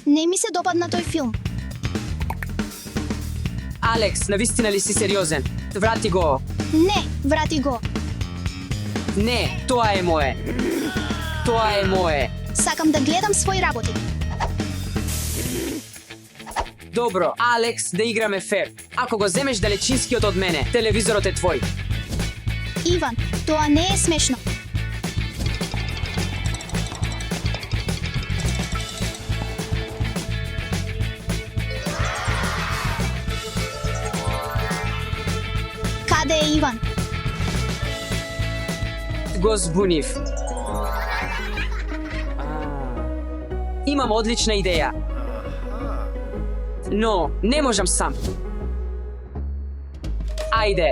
Не ми се допадна тој филм. Алекс, навистина ли си сериозен? Врати го. Не, врати го. Не, тоа е мое. Тоа е мое. Сакам да гледам своји работи. Добро, Алекс, да играме фер. Ако го земеш далечинскиот од мене, телевизорот е твој. Иван, тоа не е смешно. Каде е Иван? Го збунив. Имам одлична идеја. Но, не можам сам. Ајде.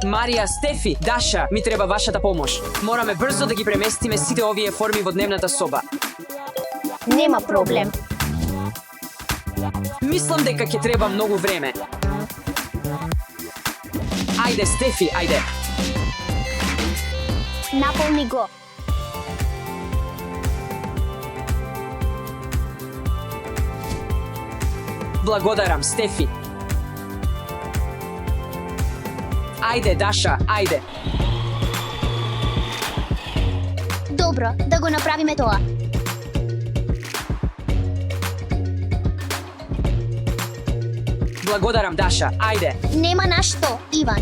Марија, Стефи, Даша, ми треба вашата помош. Мораме брзо да ги преместиме сите овие форми во дневната соба. Нема проблем. Мислам дека ќе треба многу време. Ајде, Стефи, ајде. Наполни го. Благодарам, Стефи. Ајде, Даша, ајде. Добро, да го направиме тоа. Благодарам, Даша, ајде. Нема на што, Иван.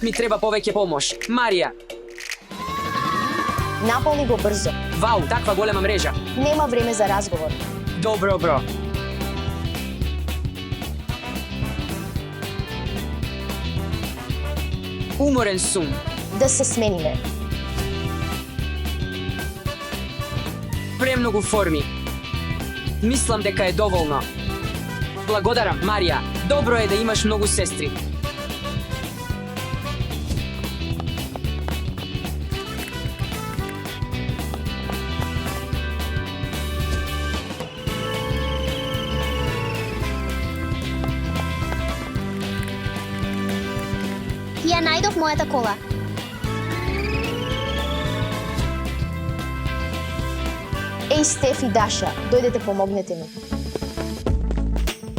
Ми треба повеќе помош. Марија. Наполни го брзо. Вау, таква голема мрежа. Нема време за разговор. Добро, бро. Уморен сум. Да се смениме. Премногу форми. Мислам дека е доволно. Благодарам, Марија. Добро е да имаш многу сестри. Ја најдов мојата кола. Еј, Стефи, Даша, дојдете помогнете ми.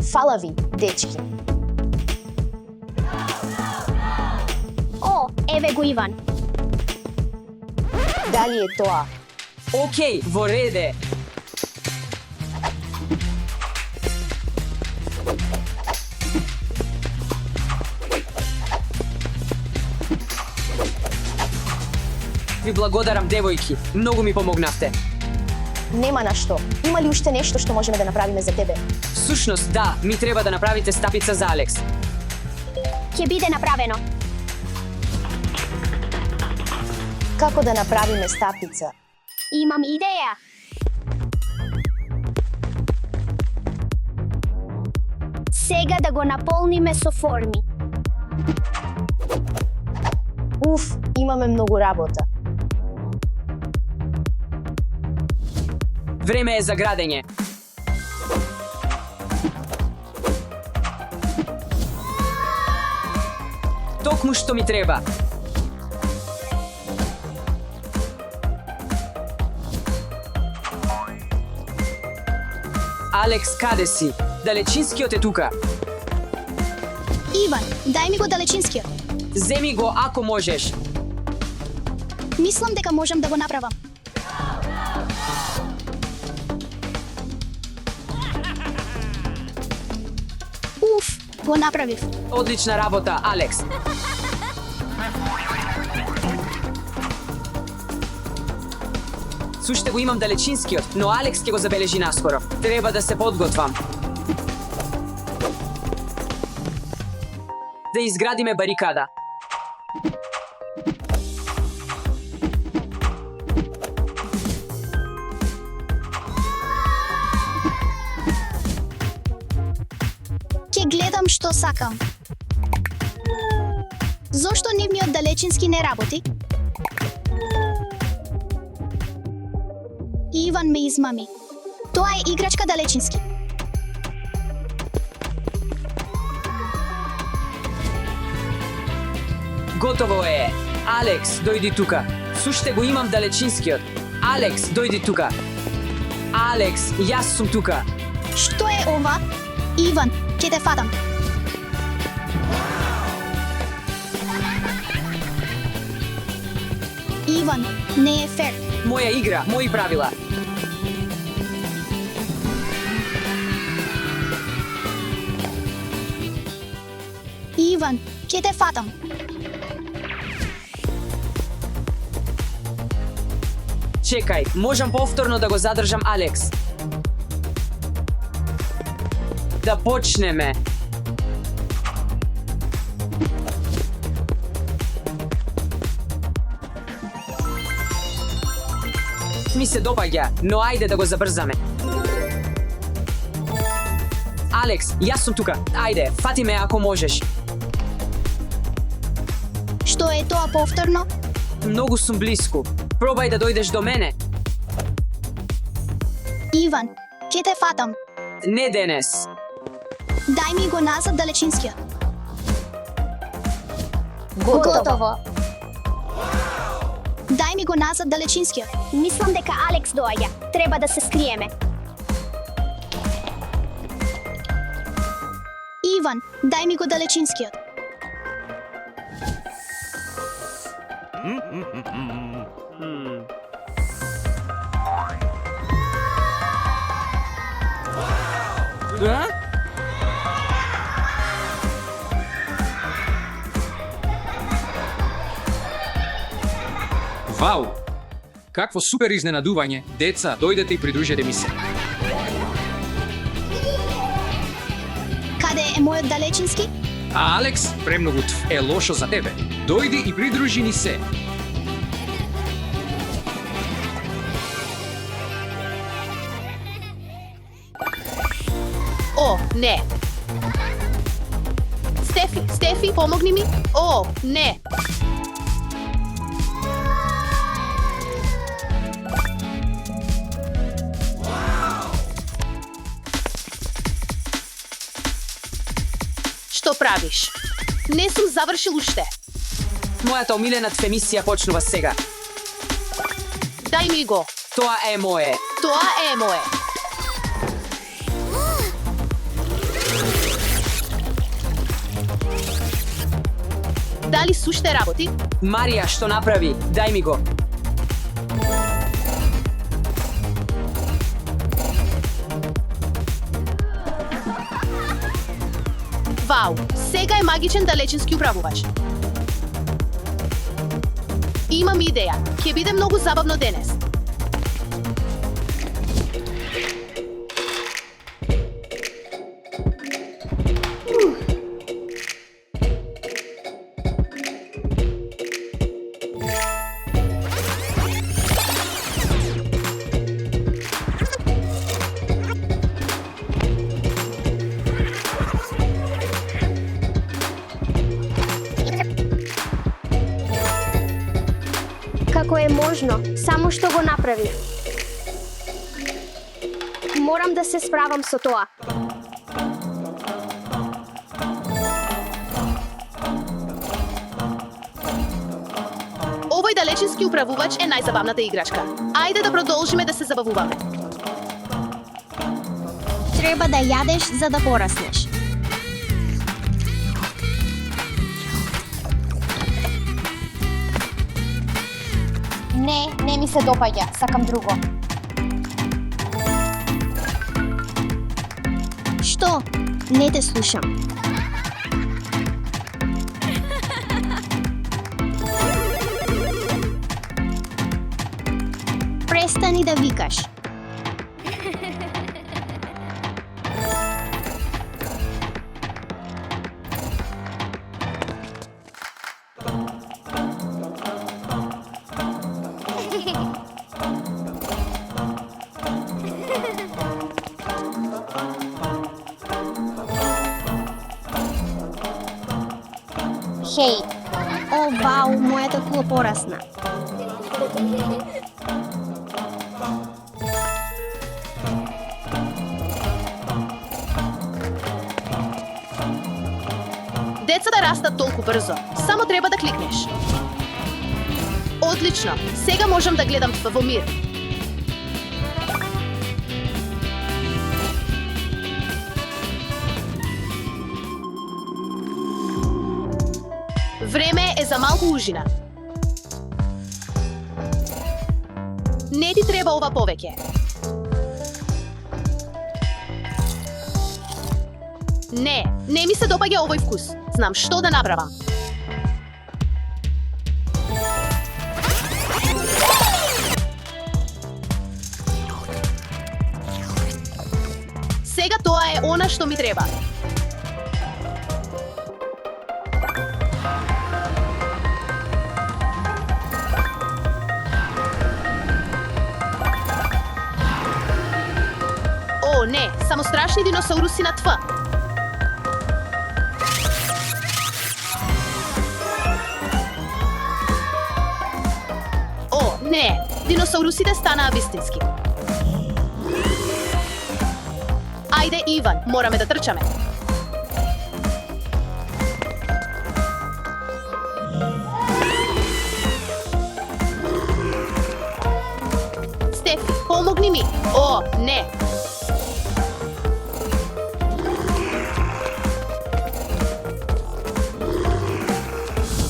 Фала ви, дечки. О, еве го Иван. Дали е тоа? Океј, во реде. Ви благодарам, девојки. Многу ми помогнавте. Нема на што. Има ли уште нешто што можеме да направиме за тебе? Всушност, да, ми треба да направите стапица за Алекс. Ќе биде направено. Како да направиме стапица? Имам идеја. Сега да го наполниме со форми. Уф, имаме многу работа. Време е за градење. Токму што ми треба. Алекс, каде си? Далечинскиот е тука. Иван, дај ми го далечинскиот. Земи го ако можеш. Мислам дека можам да го направам. Уф, го направив. Одлична работа, Алекс. Суште го имам далечинскиот, но Алекс ќе го забележи наскоро. Треба да се подготвам. Да изградиме барикада. Ќе гледам што сакам. Зошто нивниот далечински не работи? Иван ме измами. Тоа е играчка далечински. Готово е. Алекс, дојди тука. Суште го имам далечинскиот. Алекс, дојди тука. Алекс, јас сум тука. Што е ова? Иван, ќе те фатам. Иван, не е фер. Моја игра, мои правила. Иван, ќе те фатам. Чекај, можам повторно да го задржам Алекс. Да почнеме. Ми се допаѓа, но ајде да го забрзаме. Алекс, јас сум тука. Ајде, фати ме ако можеш. Што е тоа повторно? Многу сум блиску. Пробај да дојдеш до мене. Иван, ќе те фатам. Не денес. Дај ми го назад далечинскиот. Готово. Дај ми го назад далечинскиот. Мислам дека Алекс доаѓа. Треба да се скриеме. Иван, дај ми го далечинскиот. Да? Вау! Какво супер изненадување. Деца, дојдете и придружете ми се. Каде е мојот далечински? А Алекс, премногу е лошо за тебе. Дојди и придружи ни се. О, не. Стефи, помогни ми. О, не. Што правиш? Не сум завршил уште. Мојата омилена емисија почнува сега. Дај ми го. Тоа е мое. Тоа е мое. Дали суште работи? Марија, што направи? Дај ми го. Вау, сега е магичен далечински управувач. Имам идеја. Ќе биде многу забавно денес. Како е можно, само што го направи. Морам да се справам со тоа. Овој далечински управувач е најзабавната играчка. Ајде да продолжиме да се забавуваме. Треба да јадеш за да пораснеш. Не ми се допаѓа, сакам друго. Што? Не те слушам. Престани да викаш. Хеј, О, вау, мојата кула порасна. Децата растат толку брзо. Само треба да кликнеш. Одлично. Сега можам да гледам во мир. Време е за малку ужина. Не ти треба ова повеќе. Не ми се допаѓа овој вкус. Знам што да направам. Сега тоа е она што ми треба. О, не, само страшни диносауруси на ТВ. О, не, диносаурусите станаа вистински. Ајде, Иван, мораме да трчаме. Стефи, помогни ми. О, не.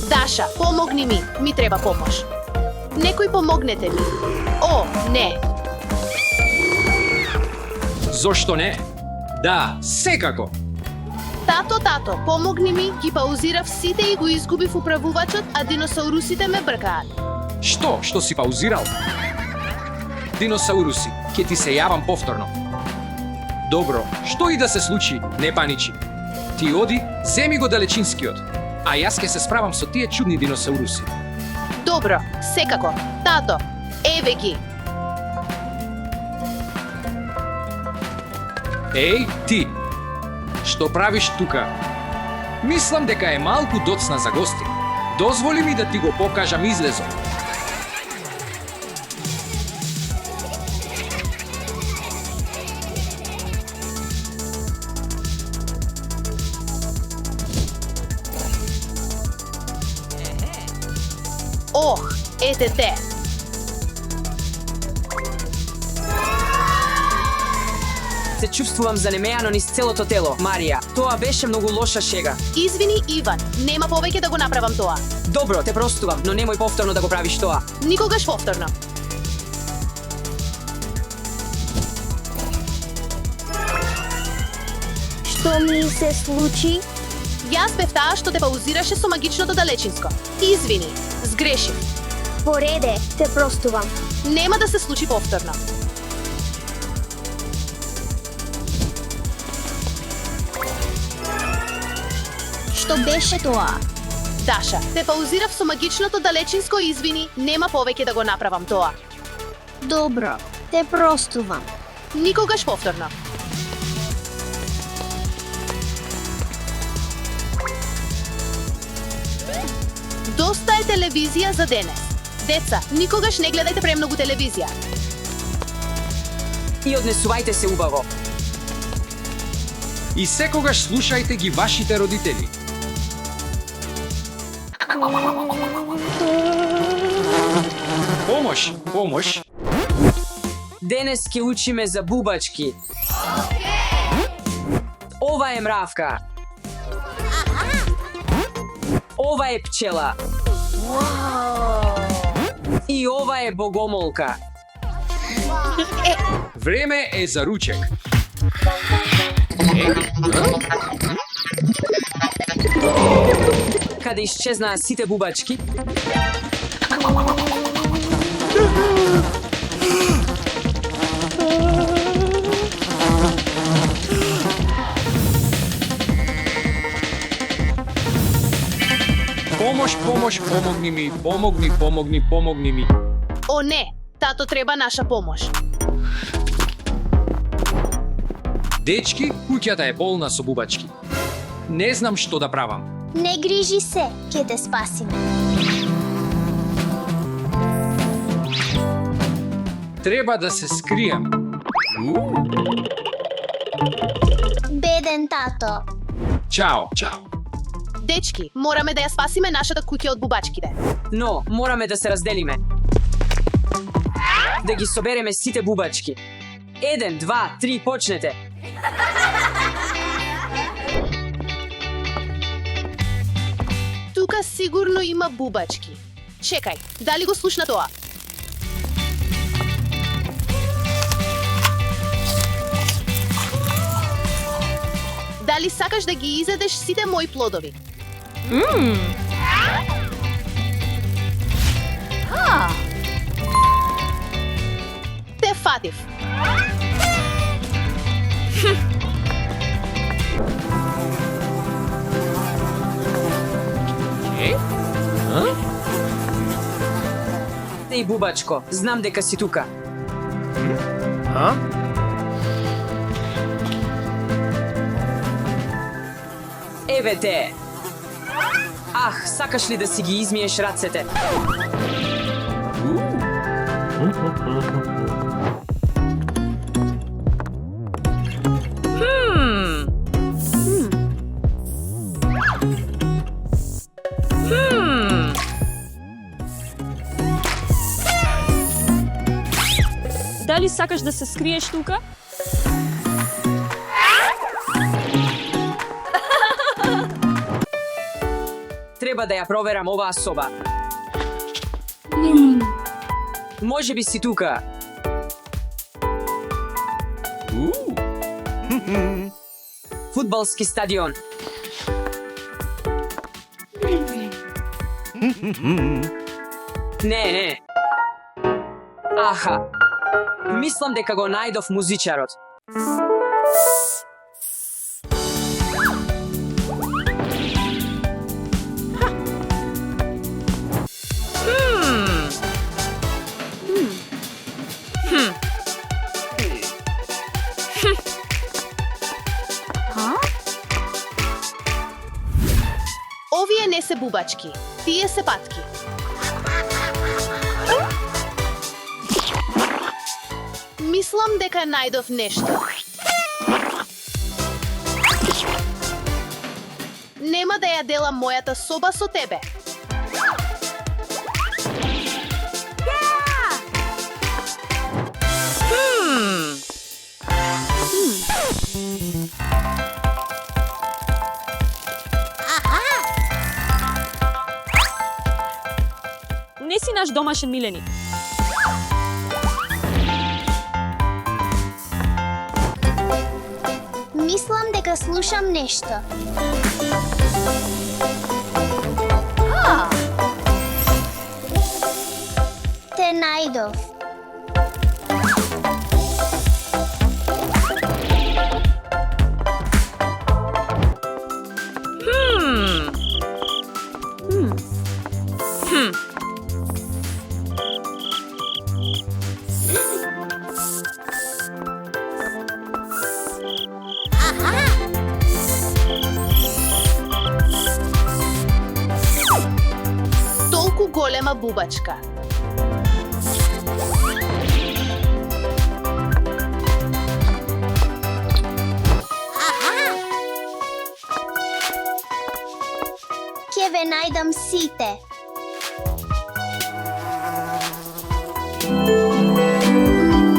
Даша, помогни ми. Ми треба помош. Некој помогнете ми. О, не. Зошто не? Да, секако. Тато, помогни ми, ги паузирав сите и го изгубив управувачот, а диносаурусите ме бркаат. Што си паузирал? Диносауруси, ќе ти се јавам повторно. Добро, што и да се случи, не паничи. Ти оди, земи го далечинскиот, а јас ќе се справам со тие чудни диносауруси. Добро, секако. Тато, еве ги. Еј, ти! Што правиш тука? Мислам дека е малку доцна за гости. Дозволи ми да ти го покажам излезот. Ох, ете те. Се чувствувам занемеано низ целото тело, Марија. Тоа беше многу лоша шега. Извини, Иван, нема повеќе да го направам тоа. Добро, те простувам, но немој повторно да го правиш тоа. Никогаш повторно. Што ми се случи? Јас бев таа што те паузираше со магичното далечинско. Извини, сгрешив. Пореде, те простувам. Нема да се случи повторно. Што беше тоа? Даша, те паузирав со магичното далечинско, извини, нема повеќе да го направам тоа. Добро, те простувам. Никогаш повторно. Доста е телевизија за денес. Деца, никогаш не гледајте премногу телевизија. И однесувајте се убаво. И секогаш слушајте ги вашите родители. Помош. Денес ќе учиме за бубачки. Ова е мравка. Ова е пчела. И ова е богомолка. Време е за ручек. Каде исчезнаа сите бубачки? Помош, помогни ми. О не, тато треба наша помош. Дечки, куќата е полна со бубачки. Не знам што да правам. Не грижи се, ќе те спасиме. Треба да се скрием. Беден тато. Чао. Дечки, мораме да ја спасиме нашата куќа од бубачките. Но, мораме да се разделиме. Да ги собереме сите бубачки. 1, 2, 3, почнете. Тука сигурно има бубачки. Чекај, дали го слушна тоа? Дали сакаш да ги изедеш сите мои плодови? Те фатив. Еј, бубачко, знам дека си тука. Еве те. Ах, сакаш ли да си ги измиеш рацете? Дали сакаш да се скриеш тука? Треба да ја проверам оваа соба. Може би си тука. Фудбалски стадион. Не. Аха. Мислам дека го најдов музичарот. Овие не се бубачки, тие се патки. Мислам дека најдов нешто. Нема да ја делам мојата соба со тебе. Не си наш домашен миленик. Мислам дека слушам нешто. Те најдов. Толку голема бубачка. Ќе ве најдам сите.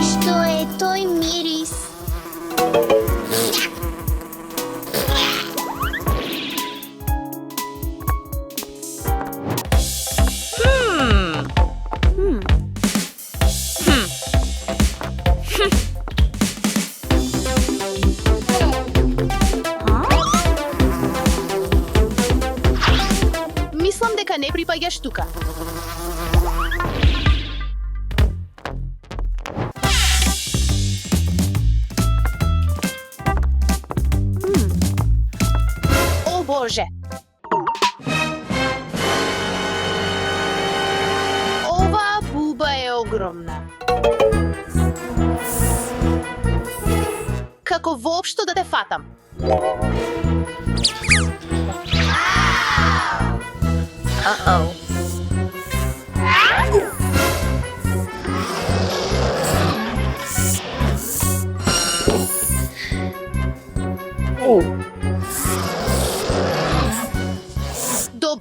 Што е тој мирис? Мислам дека не припаѓаш тука. О Боже! Оваа буба е огромна. Како воопшто да те фатам?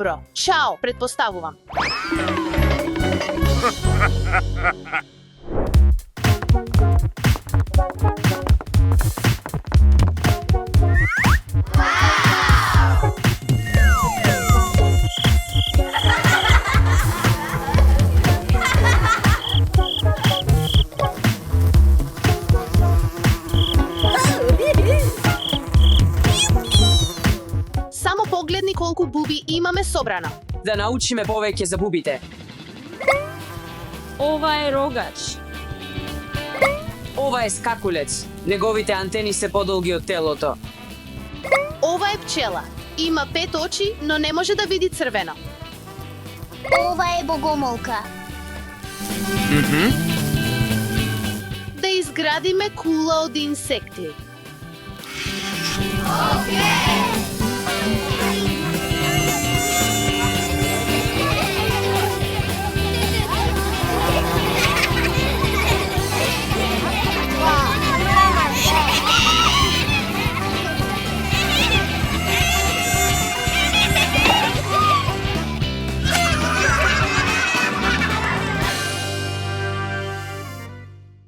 Добро. Чао, предпоставувам. Само погледни колку буби имаме собрано. Да научиме повеќе за бубите. Ова е рогач. Ова е скакулец. Неговите антени се подолги од телото. Ова е пчела. Има 5 очи, но не може да види црвено. Ова е богомолка. Да изградиме кула од инсекти. Океј!